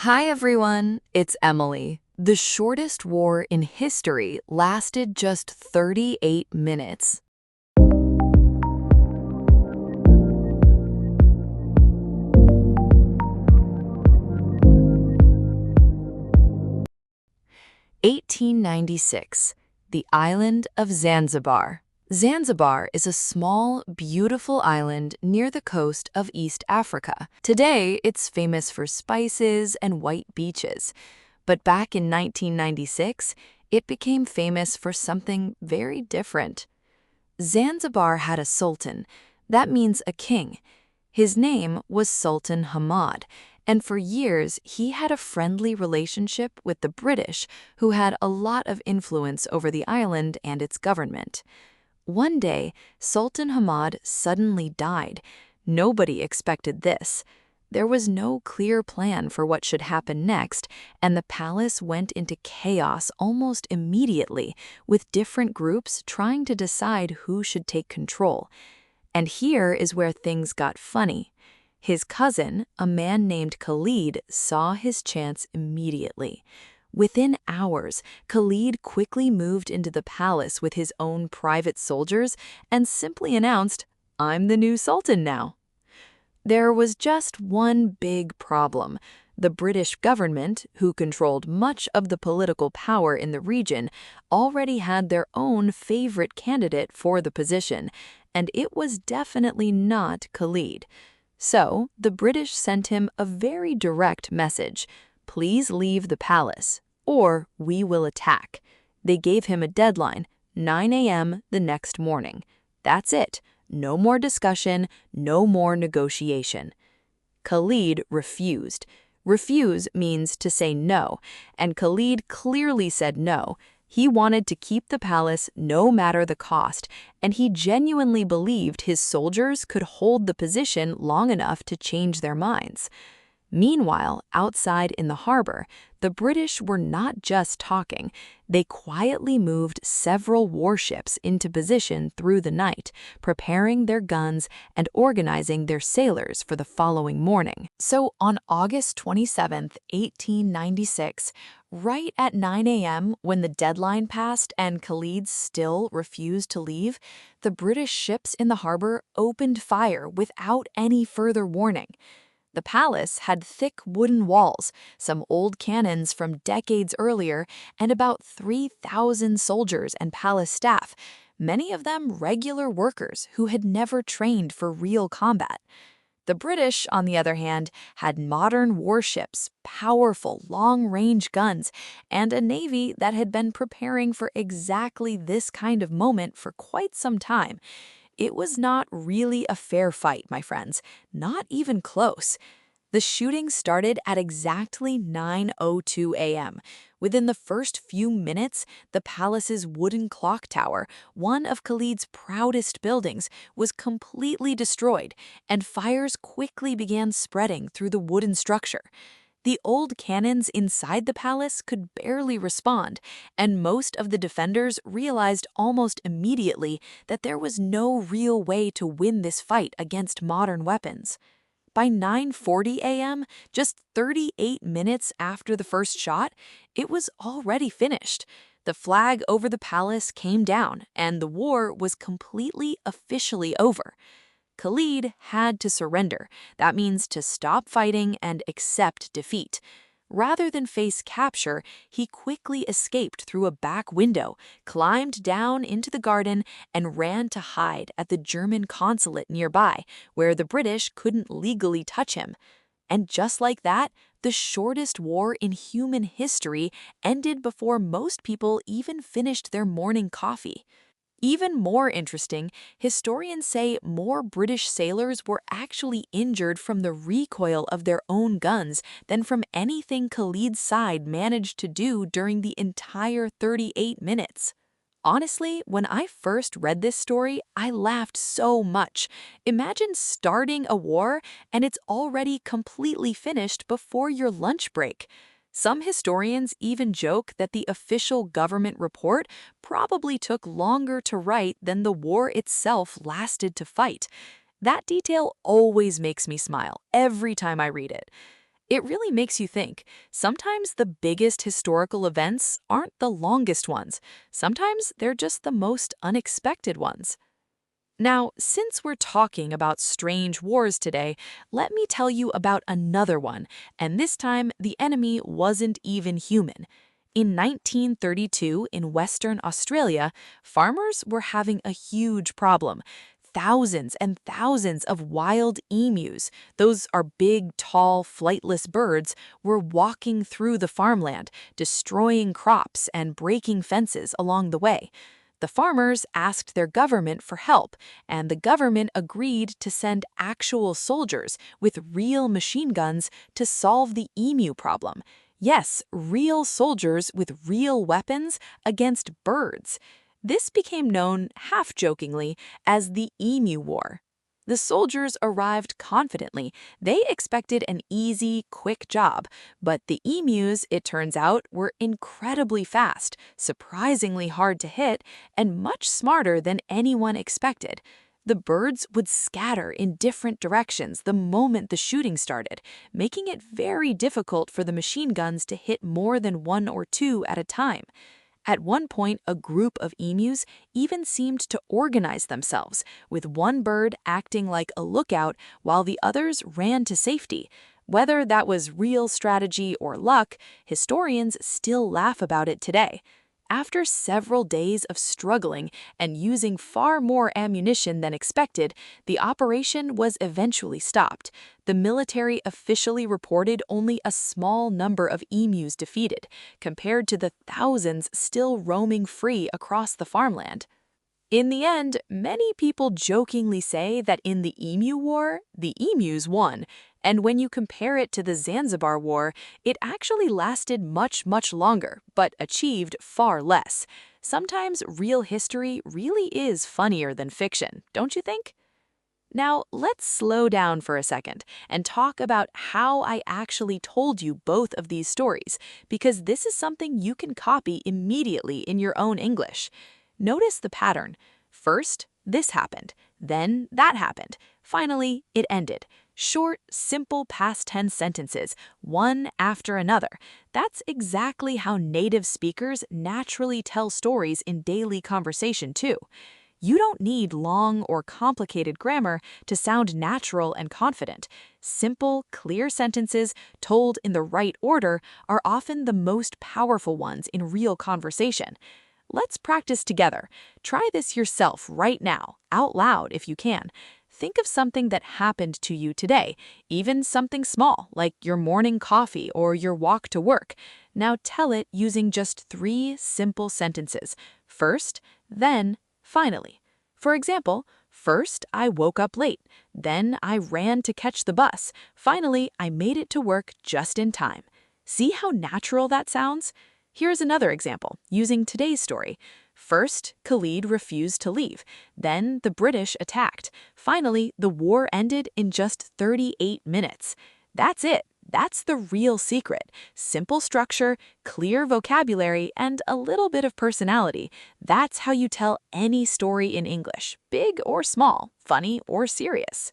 Hi everyone, it's Emily. The shortest war in history lasted just 38 minutes. 1896, the island of Zanzibar. Zanzibar is a small, beautiful island near the coast of East Africa. Today, it's famous for spices and white beaches. But back in 1996, it became famous for something very different. Zanzibar had a sultan. That means a king. His name was Sultan Hamad, and for years he had a friendly relationship with the British, who had a lot of influence over the island and its government. One day, Sultan Hamad suddenly died. Nobody expected this. There was no clear plan for what should happen next, and the palace went into chaos almost immediately, with different groups trying to decide who should take control. And here is where things got funny. His cousin, a man named Khalid, saw his chance immediately. Within hours, Khalid quickly moved into the palace with his own private soldiers and simply announced, "I'm the new sultan now." There was just one big problem. The British government, who controlled much of the political power in the region, already had their own favorite candidate for the position, and it was definitely not Khalid. So, the British sent him a very direct message: "Please leave the palace, or we will attack." They gave him a deadline, 9 a.m. the next morning. That's it. No more discussion, no more negotiation. Khalid refused. Refuse means to say no, and Khalid clearly said no. He wanted to keep the palace no matter the cost, and he genuinely believed his soldiers could hold the position long enough to change their minds. Meanwhile, outside in the harbor, the British were not just talking. They quietly moved several warships into position through the night, preparing their guns and organizing their sailors for the following morning. So on August 27, 1896, right at 9 a.m., when the deadline passed and Khalid still refused to leave, the British ships in the harbor opened fire without any further warning. The palace had thick wooden walls, some old cannons from decades earlier, and about 3,000 soldiers and palace staff, many of them regular workers who had never trained for real combat. The British, on the other hand, had modern warships, powerful long-range guns, and a navy that had been preparing for exactly this kind of moment for quite some time. It was not really a fair fight, my friends, not even close. The shooting started at exactly 9:02 a.m. Within the first few minutes, the palace's wooden clock tower, one of Khalid's proudest buildings, was completely destroyed, and fires quickly began spreading through the wooden structure. The old cannons inside the palace could barely respond, and most of the defenders realized almost immediately that there was no real way to win this fight against modern weapons. By 9:40 a.m., just 38 minutes after the first shot, it was already finished. The flag over the palace came down, and the war was completely officially over. Khalid had to surrender. That means to stop fighting and accept defeat. Rather than face capture, he quickly escaped through a back window, climbed down into the garden, and ran to hide at the German consulate nearby, where the British couldn't legally touch him. And just like that, the shortest war in human history ended before most people even finished their morning coffee. Even more interesting, historians say more British sailors were actually injured from the recoil of their own guns than from anything Khalid's side managed to do during the entire 38 minutes. Honestly, when I first read this story, I laughed so much. Imagine starting a war and it's already completely finished before your lunch break. Some historians even joke that the official government report probably took longer to write than the war itself lasted to fight. That detail always makes me smile every time I read it. It really makes you think. Sometimes the biggest historical events aren't the longest ones. Sometimes they're just the most unexpected ones. Now, since we're talking about strange wars today, let me tell you about another one, and this time the enemy wasn't even human. In 1932, in Western Australia, farmers were having a huge problem. Thousands and thousands of wild emus, those are big, tall, flightless birds, were walking through the farmland, destroying crops and breaking fences along the way. The farmers asked their government for help, and the government agreed to send actual soldiers with real machine guns to solve the emu problem. Yes, real soldiers with real weapons against birds. This became known, half-jokingly, as the Emu War. The soldiers arrived confidently. They expected an easy, quick job, but the emus, it turns out, were incredibly fast, surprisingly hard to hit, and much smarter than anyone expected. The birds would scatter in different directions the moment the shooting started, making it very difficult for the machine guns to hit more than one or two at a time. At one point, a group of emus even seemed to organize themselves, with one bird acting like a lookout while the others ran to safety. Whether that was real strategy or luck, historians still laugh about it today. After several days of struggling and using far more ammunition than expected, the operation was eventually stopped. The military officially reported only a small number of emus defeated, compared to the thousands still roaming free across the farmland. In the end, many people jokingly say that in the Emu War, the emus won, and when you compare it to the Zanzibar War, it actually lasted much longer, but achieved far less. Sometimes real history really is funnier than fiction, don't you think? Now, let's slow down for a second and talk about how I actually told you both of these stories, because this is something you can copy immediately in your own English. Notice the pattern. First, this happened, then that happened. Finally, it ended. Short, simple past tense sentences, one after another. That's exactly how native speakers naturally tell stories in daily conversation, too. You don't need long or complicated grammar to sound natural and confident. Simple, clear sentences told in the right order are often the most powerful ones in real conversation. Let's practice together. Try this yourself right now, out loud if you can. Think of something that happened to you today, even something small, like your morning coffee or your walk to work. Now tell it using just 3 simple sentences. First, then, finally. For example, first I woke up late, then I ran to catch the bus. Finally, I made it to work just in time. See how natural that sounds? Here's another example, using today's story. First, Khalid refused to leave. Then, the British attacked. Finally, the war ended in just 38 minutes. That's it. That's the real secret. Simple structure, clear vocabulary, and a little bit of personality. That's how you tell any story in English, big or small, funny or serious.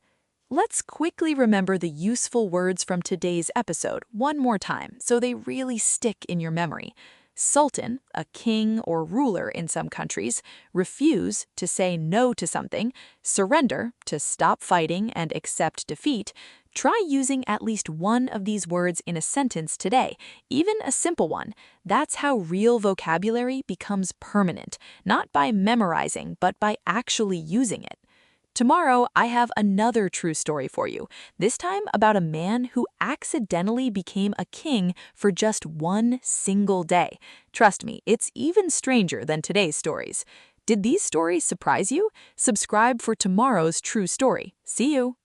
Let's quickly remember the useful words from today's episode one more time so they really stick in your memory. Sultan, a king or ruler in some countries, refuse, to say no to something, surrender, to stop fighting and accept defeat. Try using at least one of these words in a sentence today, even a simple one. That's how real vocabulary becomes permanent, not by memorizing, but by actually using it. Tomorrow, I have another true story for you, this time about a man who accidentally became a king for just one single day. Trust me, it's even stranger than today's stories. Did these stories surprise you? Subscribe for tomorrow's true story. See you!